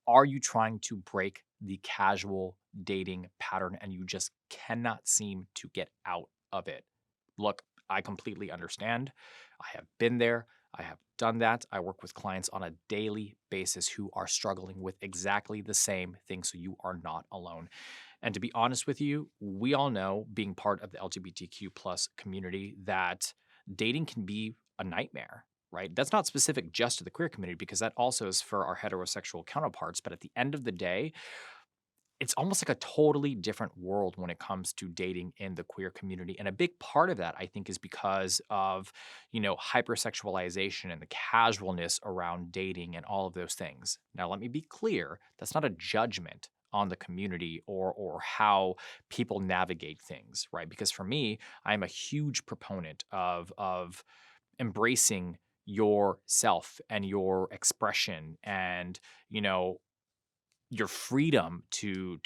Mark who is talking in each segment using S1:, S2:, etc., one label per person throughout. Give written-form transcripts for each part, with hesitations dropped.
S1: Are you trying to break the casual dating pattern and you just cannot seem to get out of it? Look, I completely understand. I have been there. I have done that. I work with clients on a daily basis who are struggling with exactly the same thing. So you are not alone. And to be honest with you, we all know, being part of the LGBTQ plus community, that dating can be a nightmare, right? That's not specific just to the queer community because that also is for our heterosexual counterparts. But at the end of the day, it's almost like a totally different world when it comes to dating in the queer community. And a big part of that, I think, is because of, hypersexualization and the casualness around dating and all of those things. Now, let me be clear, that's not a judgment on the community or how people navigate things, right? Because for me, I'm a huge proponent of embracing yourself and your expression and, you know, your freedom to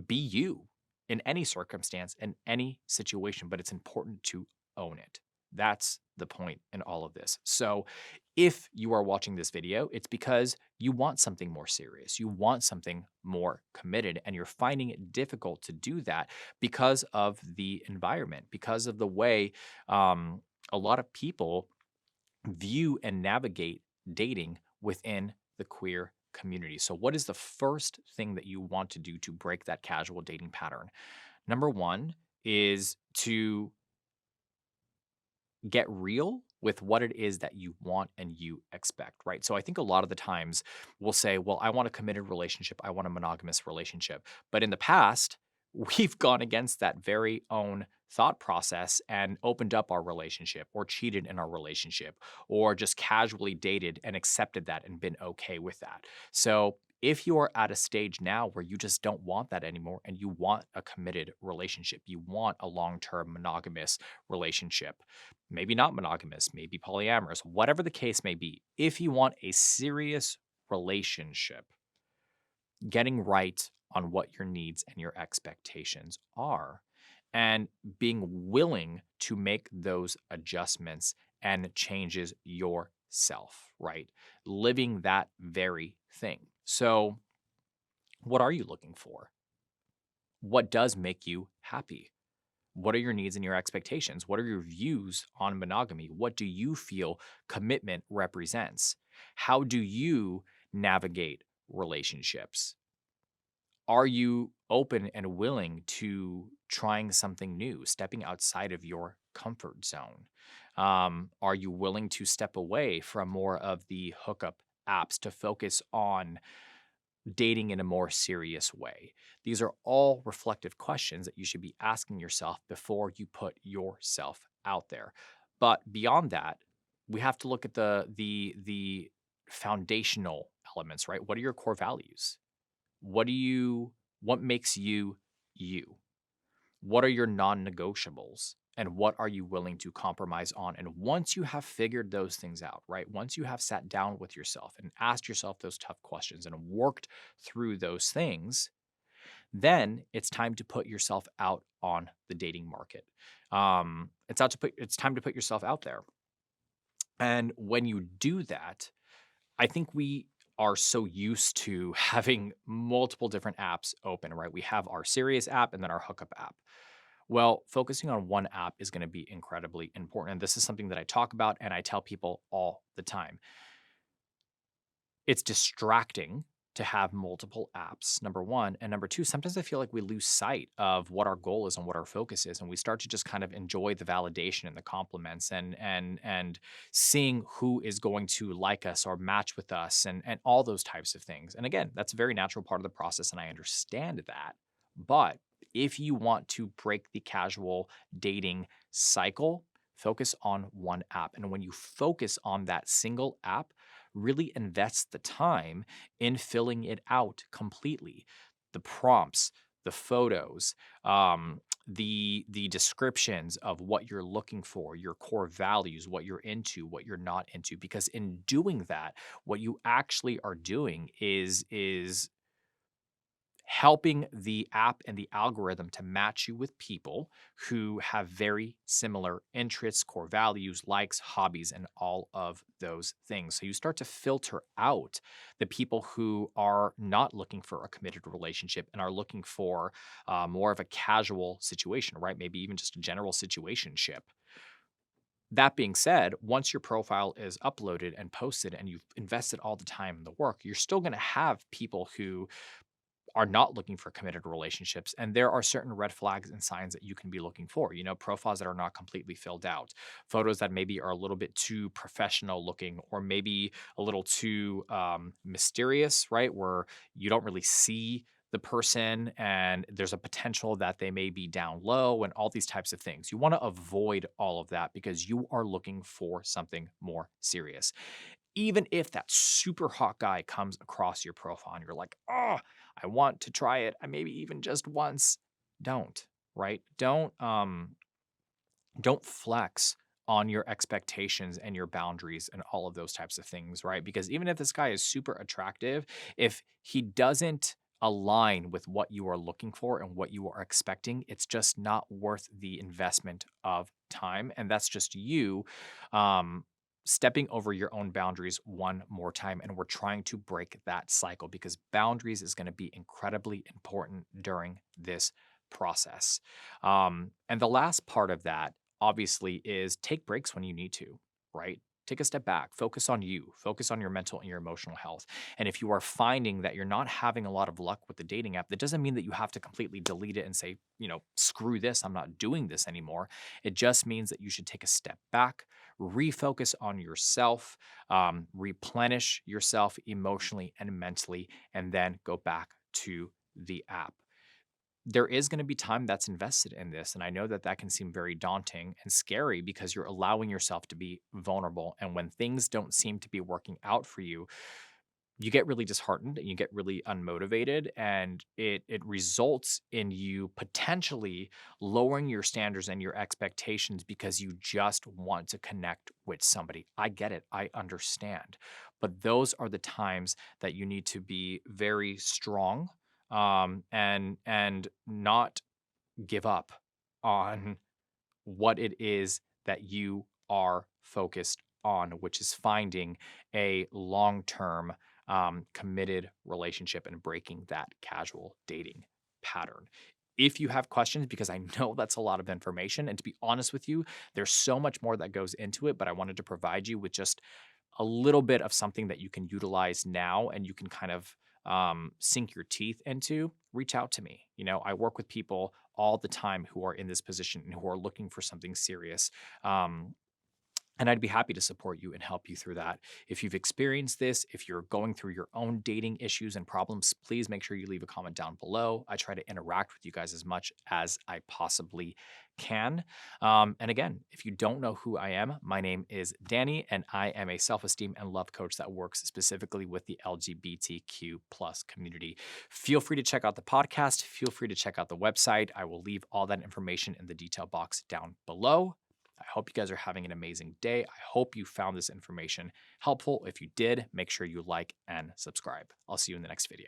S1: be you in any circumstance, in any situation, but it's important to own it. That's the point in all of this. So, if you are watching this video, it's because you want something more serious. You want something more committed, and you're finding it difficult to do that because of the environment, because of the way a lot of people view and navigate dating within the queer community. So, what is the first thing that you want to do to break that casual dating pattern? Number one is to get real with what it is that you want and you expect, right? So I think a lot of the times we'll say, well, I want a committed relationship, I want a monogamous relationship. But in the past, we've gone against that very own thought process and opened up our relationship or cheated in our relationship or just casually dated and accepted that and been okay with that. So if you are at a stage now where you just don't want that anymore and you want a committed relationship, you want a long term monogamous relationship, maybe not monogamous, maybe polyamorous, whatever the case may be. If you want a serious relationship, getting right on what your needs and your expectations are, and being willing to make those adjustments and changes yourself, right? Living that very thing. So, what are you looking for? What does make you happy? What are your needs and your expectations? What are your views on monogamy? What do you feel commitment represents? How do you navigate relationships? Are you open and willing to trying something new, stepping outside of your comfort zone? Are you willing to step away from more of the hookup apps to focus on dating in a more serious way? These are all reflective questions that you should be asking yourself before you put yourself out there. But beyond that, we have to look at the foundational elements, right? What are your core values? What makes you you? What are your non-negotiables? And what are you willing to compromise on? And once you have figured those things out, right? Once you have sat down with yourself and asked yourself those tough questions and worked through those things, then it's time to put yourself out on the dating market. It's time to put yourself out there. And when you do that, I think we are so used to having multiple different apps open, right? We have our Serious app and then our Hookup app. Well, focusing on one app is going to be incredibly important. And this is something that I talk about and I tell people all the time. It's distracting to have multiple apps, number one. And number two, sometimes I feel like we lose sight of what our goal is and what our focus is. And we start to just kind of enjoy the validation and the compliments and seeing who is going to like us or match with us and all those types of things. And again, that's a very natural part of the process. And I understand that. But if you want to break the casual dating cycle, focus on one app. And when you focus on that single app, really invest the time in filling it out completely. The prompts, the photos, the descriptions of what you're looking for, your core values, what you're into, what you're not into. Because in doing that, what you actually are doing is helping the app and the algorithm to match you with people who have very similar interests, core values, likes, hobbies, and all of those things. So you start to filter out the people who are not looking for a committed relationship and are looking for more of a casual situation, right? Maybe even just a general situationship. That being said, once your profile is uploaded and posted and you've invested all the time in the work, you're still going to have people who are not looking for committed relationships. And there are certain red flags and signs that you can be looking for. Profiles that are not completely filled out, photos that maybe are a little bit too professional looking, or maybe a little too mysterious, right? Where you don't really see the person and there's a potential that they may be down low and all these types of things. You want to avoid all of that because you are looking for something more serious. Even if that super hot guy comes across your profile and you're like, oh, I want to try it, maybe even just once, don't, right? Don't flex on your expectations and your boundaries and all of those types of things, right? Because even if this guy is super attractive, if he doesn't align with what you are looking for and what you are expecting, it's just not worth the investment of time. And that's just you um, stepping over your own boundaries one more time. And we're trying to break that cycle because boundaries is going to be incredibly important during this process. And the last part of that obviously is take breaks when you need to, right? Take a step back, focus on you, focus on your mental and your emotional health. And if you are finding that you're not having a lot of luck with the dating app, that doesn't mean that you have to completely delete it and say, screw this, I'm not doing this anymore. It just means that you should take a step back, refocus on yourself, replenish yourself emotionally and mentally, and then go back to the app. There is going to be time that's invested in this. And I know that that can seem very daunting and scary because you're allowing yourself to be vulnerable. And when things don't seem to be working out for you, you get really disheartened and you get really unmotivated. And it results in you potentially lowering your standards and your expectations because you just want to connect with somebody. I get it. I understand. But those are the times that you need to be very strong and not give up on what it is that you are focused on, which is finding a long term committed relationship and breaking that casual dating pattern. If you have questions, because I know that's a lot of information, and to be honest with you, there's so much more that goes into it, but I wanted to provide you with just a little bit of something that you can utilize now and you can kind of sink your teeth into, reach out to me. I work with people all the time who are in this position and who are looking for something serious. And I'd be happy to support you and help you through that. If you've experienced this, if you're going through your own dating issues and problems, please make sure you leave a comment down below. I try to interact with you guys as much as I possibly can. And again, if you don't know who I am, my name is Danny, and I am a self-esteem and love coach that works specifically with the LGBTQ plus community. Feel free to check out the podcast. Feel free to check out the website. I will leave all that information in the detail box down below. I hope you guys are having an amazing day. I hope you found this information helpful. If you did, make sure you like and subscribe. I'll see you in the next video.